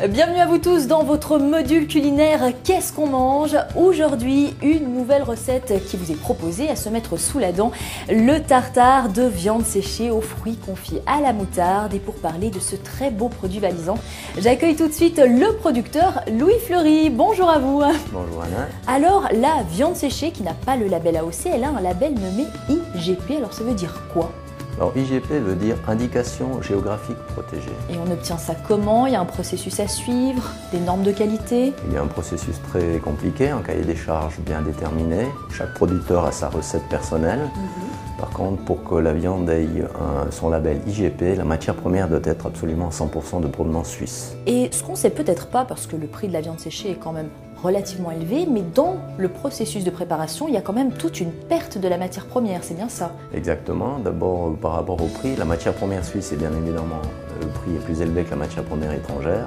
Bienvenue à vous tous dans votre module culinaire Qu'est-ce qu'on mange? Aujourd'hui, une nouvelle recette qui vous est proposée à se mettre sous la dent, le tartare de viande séchée aux fruits confits à la moutarde. Et pour parler de ce très beau produit valisant, j'accueille tout de suite le producteur Louis Fleury. Bonjour à vous. Bonjour Anna. Alors, la viande séchée qui n'a pas le label AOC, elle a un label nommé IGP. Alors ça veut dire quoi? Alors IGP veut dire Indication géographique protégée. Et on obtient ça comment? Il y a un processus à suivre, des normes de qualité? Il y a un processus très compliqué, un cahier des charges bien déterminé. Chaque producteur a sa recette personnelle. Par contre, pour que la viande ait son label IGP, la matière première doit être absolument 100% de provenance suisse. Et ce qu'on ne sait peut-être pas, parce que le prix de la viande séchée est quand même relativement élevé, mais dans le processus de préparation, il y a quand même toute une perte de la matière première, c'est bien ça? Exactement. D'abord, par rapport au prix, la matière première suisse est bien évidemment, le prix est plus élevé que la matière première étrangère.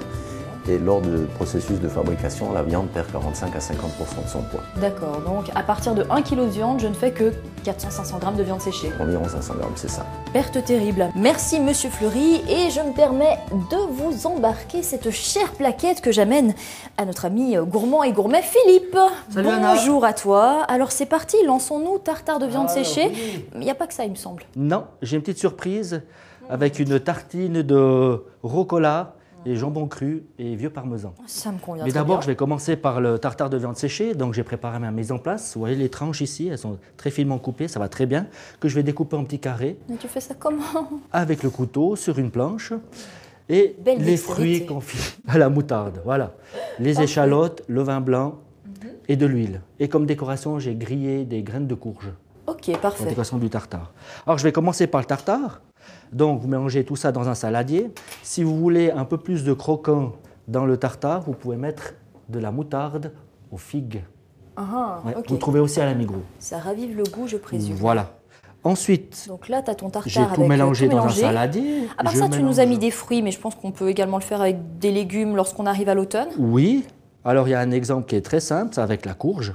Et lors du processus de fabrication, la viande perd 45 à 50% de son poids. D'accord, donc à partir de 1 kg de viande, je ne fais que 400-500 g de viande séchée. Environ 500 grammes, c'est ça. Perte terrible. Merci Monsieur Fleury, et je me permets de vous embarquer cette chère plaquette que j'amène à notre ami gourmand et gourmet Philippe. Salut Anna. Bonjour à toi. Alors c'est parti, lançons-nous tartare de viande séchée. Oui. Il n'y a pas que ça, il me semble. Non, j'ai une petite surprise avec une tartine de rucola et jambon cru et vieux parmesan. Ça me convient Mais très d'abord, bien. je vais commencer par le tartare de viande séchée. Donc, j'ai préparé ma mise en place. Vous voyez les tranches ici, elles sont très finement coupées, ça va très bien. Que je vais découper en petits carrés Mais tu fais ça comment? avec le couteau sur une planche. Et Belle les dextérité. fruits confits à la moutarde. Voilà. Les échalotes, le vin blanc et de l'huile. Et comme décoration, j'ai grillé des graines de courge. Ok, La parfait. décoration du tartare. Alors, je vais commencer par le tartare. Donc, vous mélangez tout ça dans un saladier. Si vous voulez un peu plus de croquant dans le tartare, vous pouvez mettre de la moutarde aux figues. Ah, Ouais, ok. vous le trouvez aussi à la Migros. Ça ravive le goût, je présume. Voilà. Ensuite, Donc là, tu as ton tartare j'ai avec tout mélangé dans un mélangé. saladier. À part Je ça, tu nous mélange- as mis des fruits, mais je pense qu'on peut également le faire avec des légumes lorsqu'on arrive à l'automne. Oui. Alors, il y a un exemple qui est très simple, c'est avec la courge.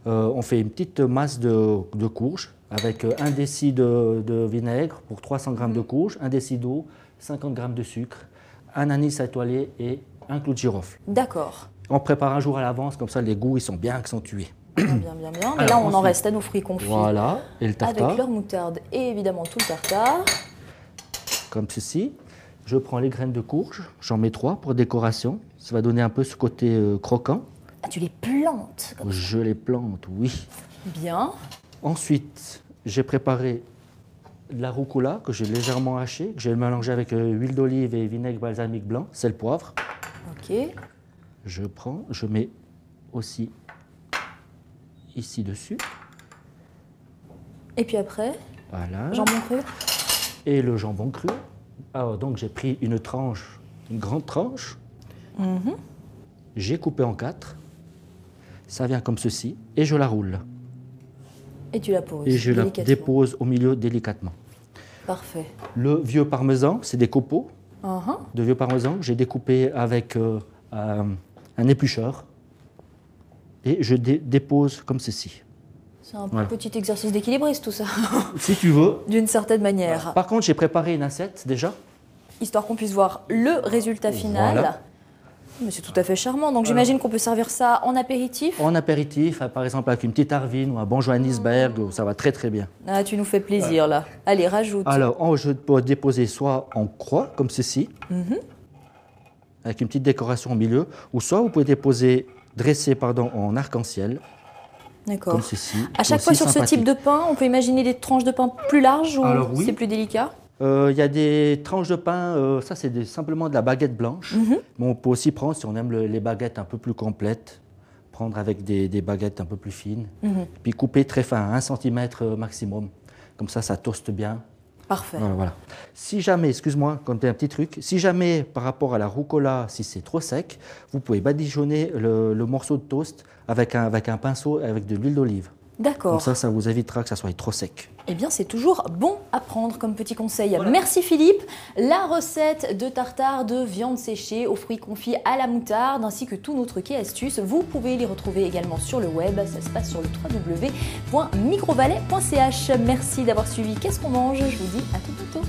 On fait une petite masse de courge avec 1 déci de vinaigre pour 300 g de courge, 1 déci d'eau, 50 g de sucre, un anis étoilé et un clou de girofle. D'accord. On prépare un jour à l'avance, comme ça les goûts ils sont bien accentués. Bien, bien, bien, bien. Mais Alors, là, on en ensuite, reste à nos fruits confits. Voilà, et le tartare, Avec leur moutarde et évidemment tout le tartare. comme ceci. Je prends les graines de courge, j'en mets 3 pour décoration. Ça va donner un peu ce côté croquant. Ah, tu les plantes. Je les plante, oui. Bien. Ensuite, j'ai préparé de la rucola que j'ai légèrement hachée, que j'ai mélangé avec huile d'olive et vinaigre balsamique blanc, sel, poivre. Ok. Je prends, je mets aussi ici dessus. Et puis après, Voilà. jambon cru. Et le jambon cru. Alors, donc j'ai pris une tranche, une grande tranche. J'ai coupé en 4. Ça vient comme ceci. Et je la roule. Et tu la poses. Et je la délicatement. dépose au milieu délicatement. Parfait. Le vieux parmesan, c'est des copeaux Uh-huh. de vieux parmesan. J'ai découpé avec un éplucheur. Et je dépose comme ceci. C'est un Voilà. petit exercice d'équilibriste tout ça, Si tu veux. d'une certaine manière. Par contre, j'ai préparé une assiette déjà. Histoire qu'on puisse voir le résultat final. Voilà. Mais c'est tout à fait charmant. Donc j'imagine qu'on peut servir ça en apéritif. En apéritif, par exemple avec une petite Arvine ou un bon Johannisberg, ça va très très bien. Ah, tu nous fais plaisir là. Allez, rajoute. Alors, je peux déposer soit en croix, comme ceci, avec une petite décoration au milieu, ou soit vous pouvez déposer, dresser en arc-en-ciel, D'accord. comme ceci. À chaque Aussi fois sur ce sympathique. type de pain, on peut imaginer des tranches de pain plus larges ou Alors, oui. c'est plus délicat? Il y a des tranches de pain, ça c'est simplement de la baguette blanche, mais on peut aussi prendre, si on aime les baguettes un peu plus complètes, prendre avec des baguettes un peu plus fines, puis couper très fin, 1 cm maximum. Comme ça toaste bien. Parfait. Voilà. Si jamais, excuse-moi, comme un petit truc, si jamais par rapport à la rucola, si c'est trop sec, vous pouvez badigeonner le morceau de toast avec un pinceau avec de l'huile d'olive. D'accord. Comme ça vous évitera que ça soit trop sec. Eh bien, c'est toujours bon à prendre comme petit conseil. Merci Philippe. La recette de tartare de viande séchée aux fruits confits à la moutarde, ainsi que tous nos trucs et astuces, vous pouvez les retrouver également sur le web. Ça se passe sur le www.microvalet.ch. Merci d'avoir suivi Qu'est-ce qu'on mange? Je vous dis à tout bientôt.